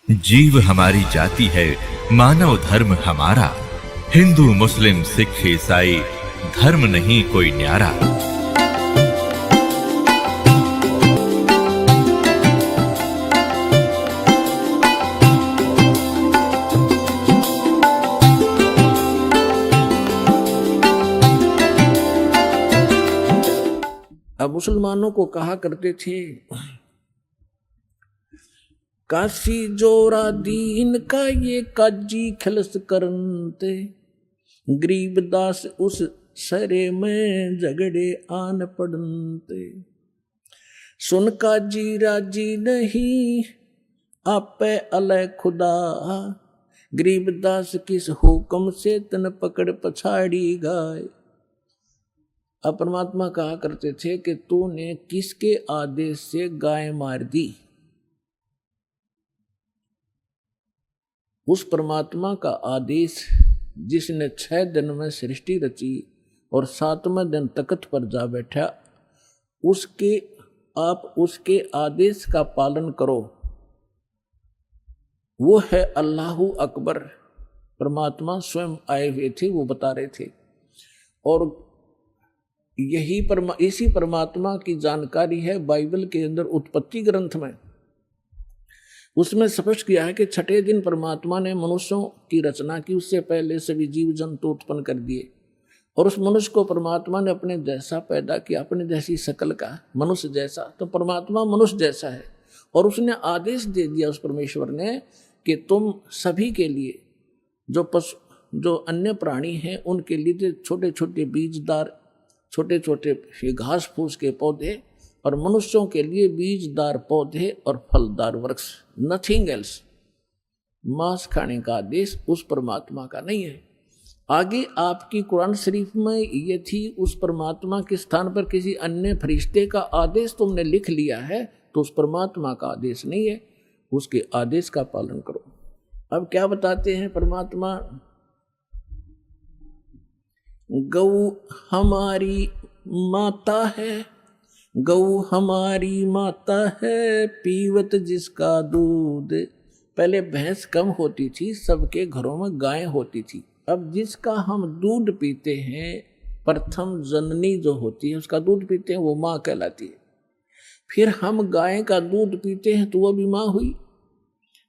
जीव हमारी जाति है, मानव धर्म हमारा। हिंदू मुस्लिम सिख ईसाई धर्म नहीं कोई न्यारा। अब मुसलमानों को कहा करते थे, काशी जोरा दीन का ये काजी खलस करनते, गरीबदास उस सरे में झगड़े आन पड़नते। सुन काजी राजी नहीं आपे अलय खुदा, गरीबदास किस हुक्म से तन पकड़ पछाड़ी गाय। अब परमात्मा कहा करते थे कि तूने किसके आदेश से गाय मार दी। उस परमात्मा का आदेश जिसने 6 दिन में सृष्टि रची और 7वें दिन तख्त पर जा बैठा, आप उसके आदेश का पालन करो। वो है अल्लाहु अकबर। परमात्मा स्वयं आए हुए थे, वो बता रहे थे। और इसी परमात्मा की जानकारी है बाइबल के अंदर उत्पत्ति ग्रंथ में। उसमें स्पष्ट किया है कि 6ठे दिन परमात्मा ने मनुष्यों की रचना की, उससे पहले सभी जीव जंतु उत्पन्न कर दिए और उस मनुष्य को परमात्मा ने अपने जैसा पैदा किया, अपने जैसी शकल का, मनुष्य जैसा। तो परमात्मा मनुष्य जैसा है और उसने आदेश दे दिया उस परमेश्वर ने कि तुम सभी के लिए, जो अन्य प्राणी हैं उनके लिए छोटे छोटे बीजदार, छोटे छोटे घास फूस के पौधे, और मनुष्यों के लिए बीजदार पौधे और फलदार वृक्ष, नथिंग एल्स। मांस खाने का आदेश उस परमात्मा का नहीं है। आगे आपकी कुरान शरीफ में ये थी, उस परमात्मा के स्थान पर किसी अन्य फरिश्ते का आदेश तुमने लिख लिया है, तो उस परमात्मा का आदेश नहीं है, उसके आदेश का पालन करो। अब क्या बताते हैं परमात्मा, गौ हमारी माता है, गौ हमारी माता है, पीवत जिसका दूध। पहले भैंस कम होती थी, सबके घरों में गाय होती थी। अब जिसका हम दूध पीते हैं, प्रथम जननी जो होती है उसका दूध पीते हैं, वो माँ कहलाती है। फिर हम गाय का दूध पीते हैं तो वो भी माँ हुई,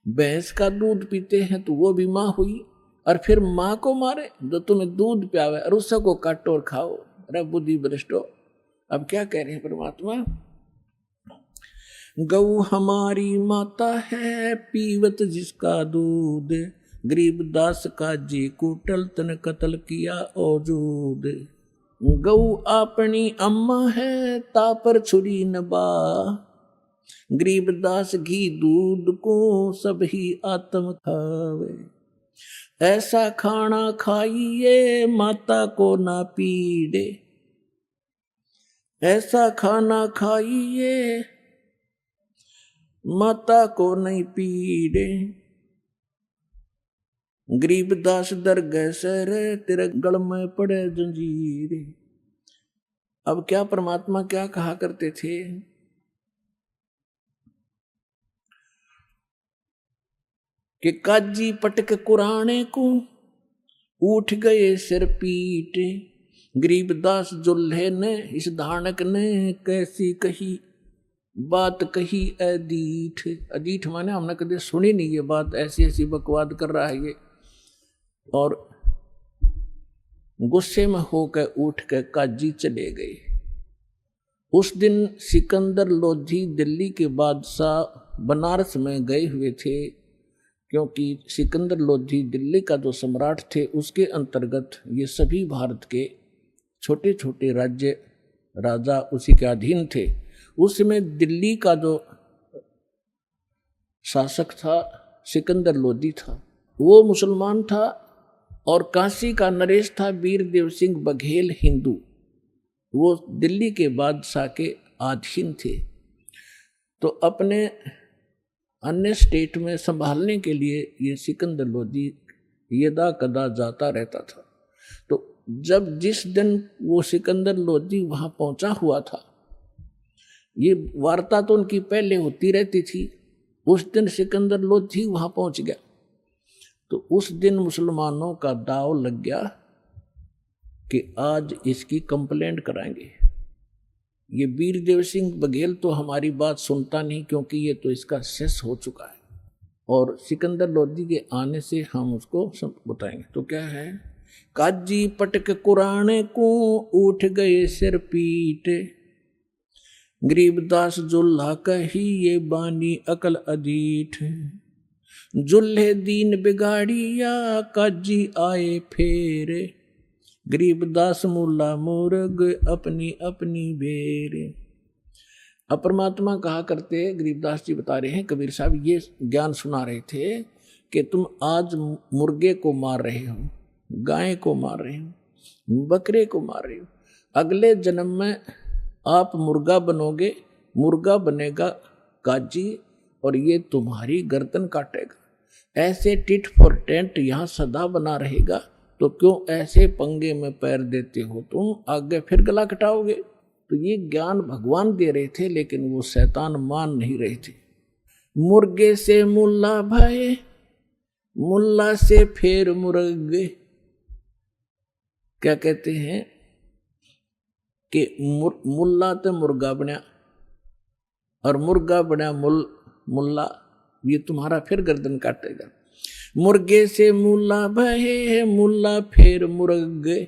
भैंस का दूध पीते हैं तो वो भी माँ हुई, और फिर माँ को मारे जो तुम्हें दूध प्यावे और उसको काटो और खाओ। अरे बुद्धि भ्रष्टो। अब क्या कह रहे हैं परमात्मा, गौ हमारी माता है, पीवत जिसका दूध, गरीबदास का जी कुटल तन कत्ल किया औजूद। गौ अपनी अम्मा है, तापर छुरी नबा, गरीबदास घी दूध को सब ही आत्म खावे। ऐसा खाना खाइए माता को ना पीड़े, ऐसा खाना खाइए माता को नहीं पीड़े। गरीबदास दरगह सर तेरे गल में पड़े जंजीर। अब क्या परमात्मा क्या कहा करते थे, कि काजी पटक कुराने को उठ गए सिर पीटे। गरीबदास जुल्हे ने, इस धानक ने कैसी कही बात कही अदीठ। अदीठ माने हमने कभी सुनी नहीं ये बात, ऐसी ऐसी बकवाद कर रहा है ये। और गुस्से में होकर उठ कर काजी चले गए। उस दिन सिकंदर लोधी दिल्ली के बादशाह बनारस में गए हुए थे, क्योंकि सिकंदर लोधी दिल्ली का जो सम्राट थे उसके अंतर्गत ये सभी भारत के छोटे छोटे राज्य राजा उसी के अधीन थे। उस समय दिल्ली का जो शासक था सिकंदर लोधी था, वो मुसलमान था, और काशी का नरेश था वीरदेव सिंह बघेल हिंदू, वो दिल्ली के बादशाह के अधीन थे। तो अपने अन्य स्टेट में संभालने के लिए ये सिकंदर लोधी यदा कदा जाता रहता था। तो जिस दिन वो सिकंदर लोधी वहां पहुंचा हुआ था, ये वार्ता तो उनकी पहले होती रहती थी उस दिन सिकंदर लोधी वहां पहुंच गया। तो उस दिन मुसलमानों का दाव लग गया कि आज इसकी कंप्लेंट कराएंगे। ये वीरदेव सिंह बघेल तो हमारी बात सुनता नहीं, क्योंकि ये तो इसका शेष हो चुका है, और सिकंदर लोधी के आने से हम उसको सब बताएंगे। तो क्या है, काजी पटक कुराने को उठ गए सिर पीट, गरीबदास जुल्हा कही ये बानी अकल अदीठ, जुल्हे दीन बिगाड़िया काजी आए फेरे, गरीबदास मुल्ला मुर्ग अपनी अपनी बेर। अब परमात्मा कहा करते, गरीबदास जी बता रहे हैं, कबीर साहब ये ज्ञान सुना रहे थे कि तुम आज मुर्गे को मार रहे हो, गाय को मार रहे हो, बकरे को मार रहे हो, अगले जन्म में आप मुर्गा बनोगे, मुर्गा बनेगा काजी और ये तुम्हारी गर्दन काटेगा। ऐसे टिट फॉर टेंट यहाँ सदा बना रहेगा, तो क्यों ऐसे पंगे में पैर देते हो तुम, आगे फिर गला कटाओगे। तो ये ज्ञान भगवान दे रहे थे, लेकिन वो शैतान मान नहीं रहे थे। मुर्गे से मुल्ला भये, मुल्ला से फिर मुर्गे। क्या कहते हैं कि मुल्ला तो मुर्गा बना और मुर्गा बना मुल्ला, ये तुम्हारा फिर गर्दन काटेगा। मुर्गे से मुल्ला भये, मुल्ला फिर मुर्गे,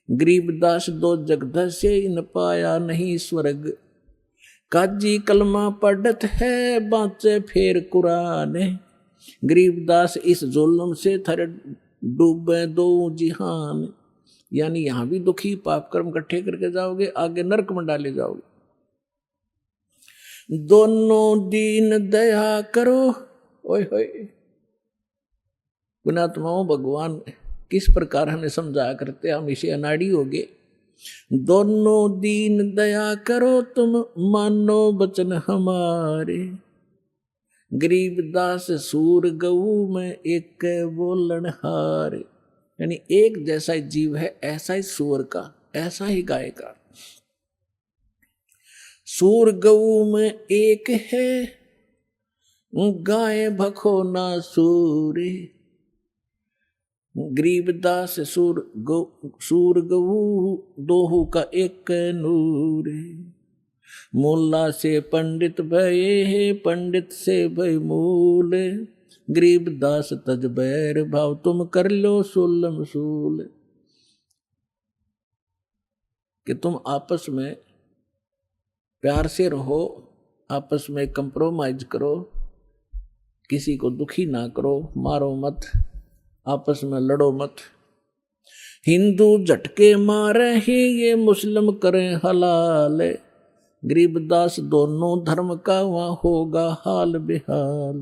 गरीबदास दो जगद से इन पाया नहीं स्वर्ग, काजी कलमा पढ़त है बाँचे फिर कुरान, गरीबदास इस जुल्म से थर डूबे दो जिहान। यानी यहां भी दुखी पाप कर्म इकट्ठे करके जाओगे, आगे नरक में डाले जाओगे। दोनों दीन दया करो, ओए होए पुणात्माओं, भगवान किस प्रकार हमें समझाया करते, हम इसे अनाड़ी हो गए। दोनों दीन दया करो तुम मानो बचन हमारे, गरीबदास सूर गऊ में एक बोलन हारे। यानी एक जैसा जीव है, ऐसा ही सूर का, ऐसा ही गाय का। सूर गऊ में एक है, गाय भखो ना सूरे, गरीबदास सूर गऊ दोहू का एक नूर, मुल्ला से पंडित भये, पंडित से भय मूल, गरीबदास तज बैर भाव तुम कर लो सुलम सूल। कि तुम आपस में प्यार से रहो, आपस में कंप्रोमाइज करो, किसी को दुखी ना करो, मारो मत, आपस में लड़ो मत। हिंदू झटके मारे ही ये मुस्लिम करें हलाल, गरीबदास दोनों धर्म का वहां होगा हाल बेहाल।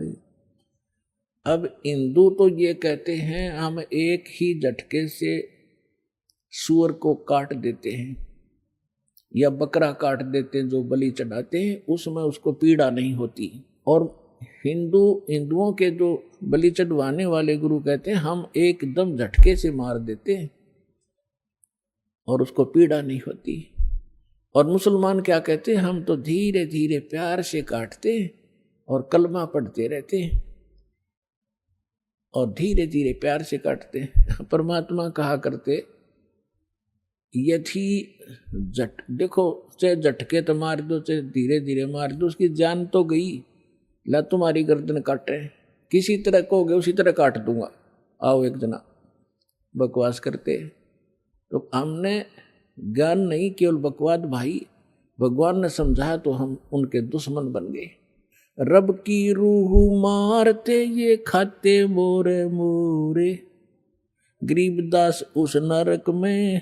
अब हिंदू तो ये कहते हैं हम एक ही झटके से सूअर को काट देते हैं या बकरा काट देते हैं, जो बलि चढ़ाते हैं उसमें उसको पीड़ा नहीं होती। और हिंदुओं के जो बलि चढ़वाने वाले गुरु कहते हैं हम एकदम झटके से मार देते हैं और उसको पीड़ा नहीं होती। और मुसलमान क्या कहते हैं, हम तो धीरे धीरे प्यार से काटते हैं और कलमा पढ़ते रहते हैं और धीरे धीरे प्यार से काटते हैं। परमात्मा कहा करते, यदि देखो चाहे झटके तो मार दो, चाहे धीरे धीरे मार दो, उसकी जान तो गई। ला तुम्हारी गर्दन काटे, किसी तरह कहोगे उसी तरह काट दूंगा, आओ एक जना। बकवास करते। तो हमने ज्ञान नहीं, केवल बकवाद भाई, भगवान ने समझाया तो हम उनके दुश्मन बन गए। रब की रूह मारते ये खाते मोरे मोरे, गरीबदास उस नरक में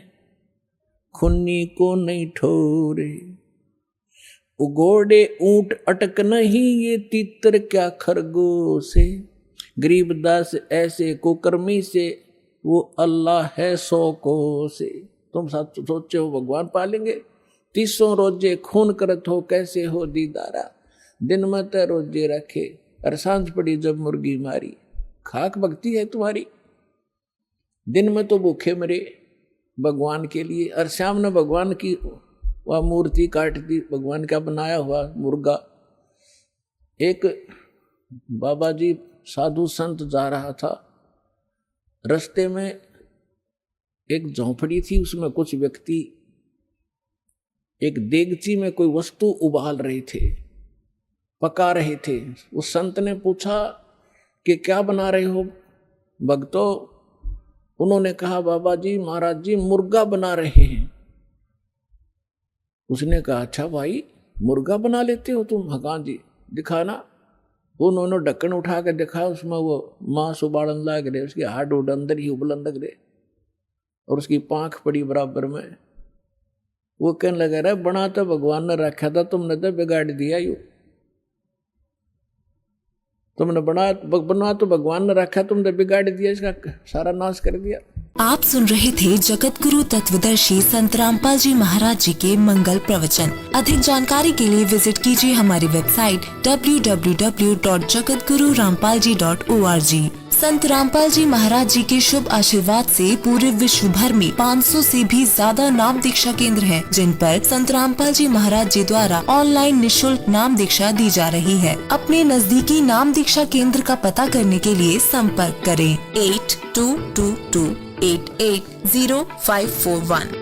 खुन्नी को नहीं ठोरे। उगोड़े ऊंट अटक नहीं ये तीतर क्या खरगोशे, गरीबदास ऐसे कुकर्मी से वो अल्लाह है 100 कोसे। तुम सोचे हो भगवान पालेंगे, 300 रोजे खून करत हो कैसे हो दीदारा, दिन में तो रोजे रखे और सांझ पड़ी जब मुर्गी मारी। खाक भक्ति है तुम्हारी, दिन में तो भूखे मरे भगवान के लिए और शाम ने भगवान की वह मूर्ति काट दी, भगवान का बनाया हुआ मुर्गा। एक बाबा जी साधु संत जा रहा था, रास्ते में एक झोंपड़ी थी, उसमें कुछ व्यक्ति एक देगची में कोई वस्तु उबाल रहे थे, पका रहे थे। उस संत ने पूछा कि क्या बना रहे हो भक्तों? उन्होंने कहा बाबा जी महाराज जी मुर्गा बना रहे हैं। उसने कहा अच्छा भाई मुर्गा बना लेते हो तुम? हाँ जी दिखाना। उन्होंने ढक्कन उठा के दिखाया, उसमें वो मांस उबालन लग रहे, उसकी हाड उड अंदर ही उबलन लग रहे और उसकी पांख पड़ी बराबर में। वो कहने लगा रहा बना तो भगवान ने रखा था, तुमने तो बिगाड़ दिया। यू तुमने बना तो भगवान ने रखा, तुमने बिगाड़ दिया, इसका सारा नाश कर दिया। आप सुन रहे थे जगत गुरु तत्वदर्शी संत रामपाल जी महाराज जी के मंगल प्रवचन। अधिक जानकारी के लिए विजिट कीजिए हमारी वेबसाइट www.jagatgururampalji.org। संत रामपाल जी महाराज जी के शुभ आशीर्वाद से पूरे विश्व भर में 500 से भी ज्यादा नाम दीक्षा केंद्र हैं, जिन पर संत रामपाल जी महाराज जी द्वारा ऑनलाइन निशुल्क नाम दीक्षा दी जा रही है। अपने नजदीकी नाम दीक्षा केंद्र का पता करने के लिए संपर्क करें 8222880541।